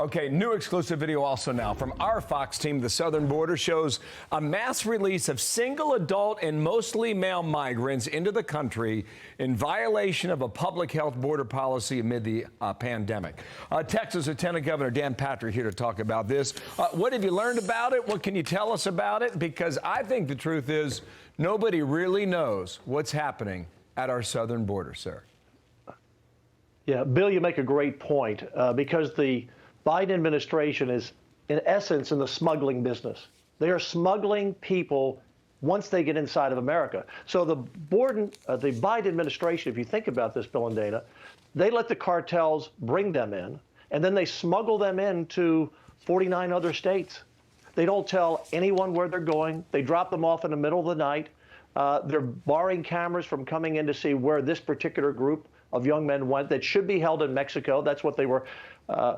Okay, new exclusive video also now from our Fox team. The southern border shows a mass release of single adult and mostly male migrants into the country in violation of a public health border policy amid the pandemic. Texas Lt Gov Dan Patrick here to talk about this. What have you learned about it? What can you tell us about it? Because I think the truth is nobody really knows what's happening at our southern border, sir. Yeah, Bill, you make a great point because the Biden administration is, in essence, in the smuggling business. They are smuggling people once they get inside of America. So the Biden administration, if you think about this, Bill and Dana, they let the cartels bring them in, and then they smuggle them into 49 other states. They don't tell anyone where they're going. They drop them off in the middle of the night. They're barring cameras from coming in to see where this particular group of young men went that should be held in Mexico. That's what they were.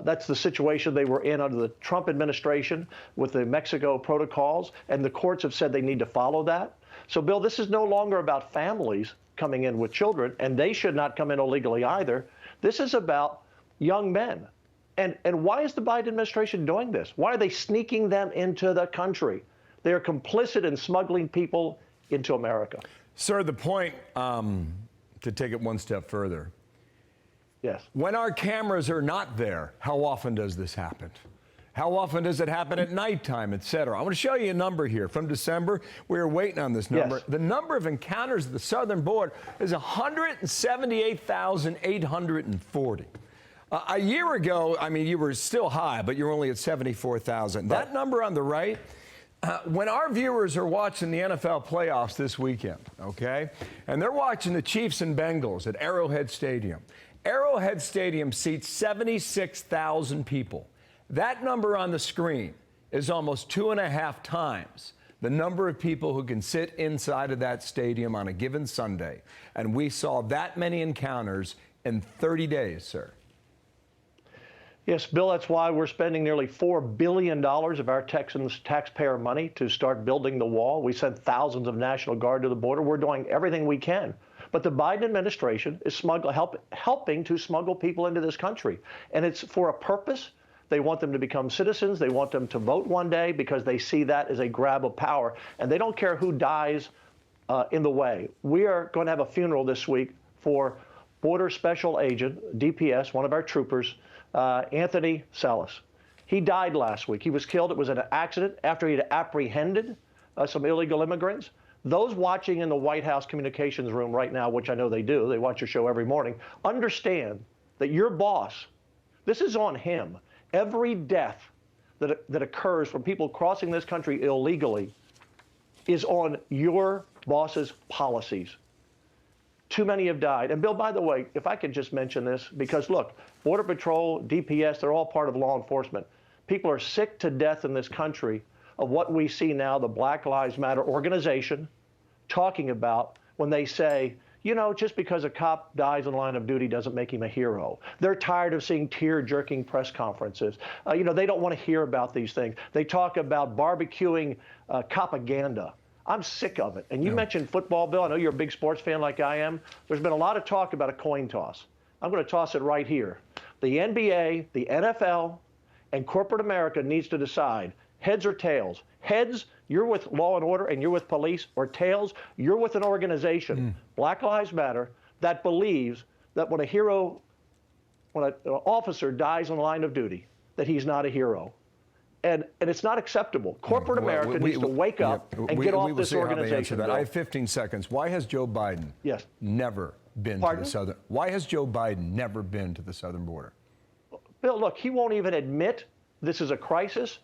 That's the situation they were in under the Trump administration with the Mexico protocols, and the courts have said they need to follow that. So, Bill, this is no longer about families coming in with children, and they should not come in illegally either. This is about young men. And why is the Biden administration doing this? Why are they sneaking them into the country? They are complicit in smuggling people into America. Sir, the point, to take it one step further. Yes. When our cameras are not there, how often does this happen? How often does it happen at nighttime, et cetera? I want to show you a number here from December. We were waiting on this number. Yes. The number of encounters at the southern border is 178,840. A year ago, I mean, you were still high, but you're only at 74,000. Right. That number on the right, when our viewers are watching the NFL playoffs this weekend, okay, and they're watching the Chiefs and Bengals at Arrowhead Stadium. Arrowhead Stadium seats 76,000 people. That number on the screen is almost 2.5 times the number of people who can sit inside of that stadium on a given Sunday. And we saw that many encounters in 30 days, sir. Yes, Bill, that's why we're spending nearly $4 billion of our Texans' taxpayer money to start building the wall. We sent thousands of National Guard to the border. We're doing everything we can. But the Biden administration is helping to smuggle people into this country. And it's for a purpose. They want them to become citizens. They want them to vote one day because they see that as a grab of power. And they don't care who dies in the way. We are going to have a funeral this week for Border Special Agent, DPS, one of our troopers, Anthony Salas. He died last week. He was killed. It was an accident after he'd apprehended some illegal immigrants. Those watching in the White House communications room right now, which I know they do, they watch your show every morning, understand that your boss, this is on him. Every death that occurs from people crossing this country illegally is on your boss's policies. Too many have died. And Bill, by the way, if I could just mention this, because look, Border Patrol, DPS, they're all part of law enforcement. People are sick to death in this country of what we see now, the Black Lives Matter organization talking about when they say, you know, just because a cop dies in the line of duty doesn't make him a hero. They're tired of seeing tear-jerking press conferences. You know, they don't want to hear about these things. They talk about barbecuing propaganda. I'm sick of it. And you mentioned football, Bill. I know you're a big sports fan like I am. There's been a lot of talk about a coin toss. I'm going to toss it right here. The NBA, the NFL, and corporate America needs to decide heads or tails. Heads, you're with law and order and you're with police, or tails, you're with an organization, Black Lives Matter, that believes that when an officer dies in the line of duty, that he's not a hero. And it's not acceptable. Corporate America needs to wake up and get off this organization. I have 15 seconds. Why has Joe Biden never been to the southern? Why has Joe Biden never been to the southern border? Bill, look, he won't even admit this is a crisis.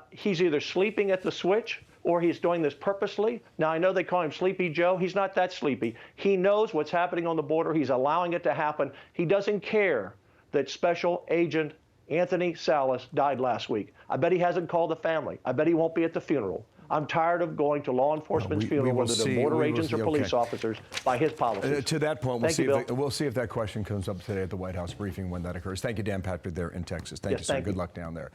He's either sleeping at the switch or he's doing this purposely. Now, I know they call him Sleepy Joe. He's not that sleepy. He knows what's happening on the border. He's allowing it to happen. He doesn't care that Special Agent Anthony Salas died last week. I bet he hasn't called the family. I bet he won't be at the funeral. I'm tired of going to law enforcement's funeral, whether they're border agents or police officers, by his policies. To that point, we'll see if that question comes up today at the White House briefing when that occurs. Thank you, Dan Patrick, there in Texas. Thank you, sir. Good luck down there.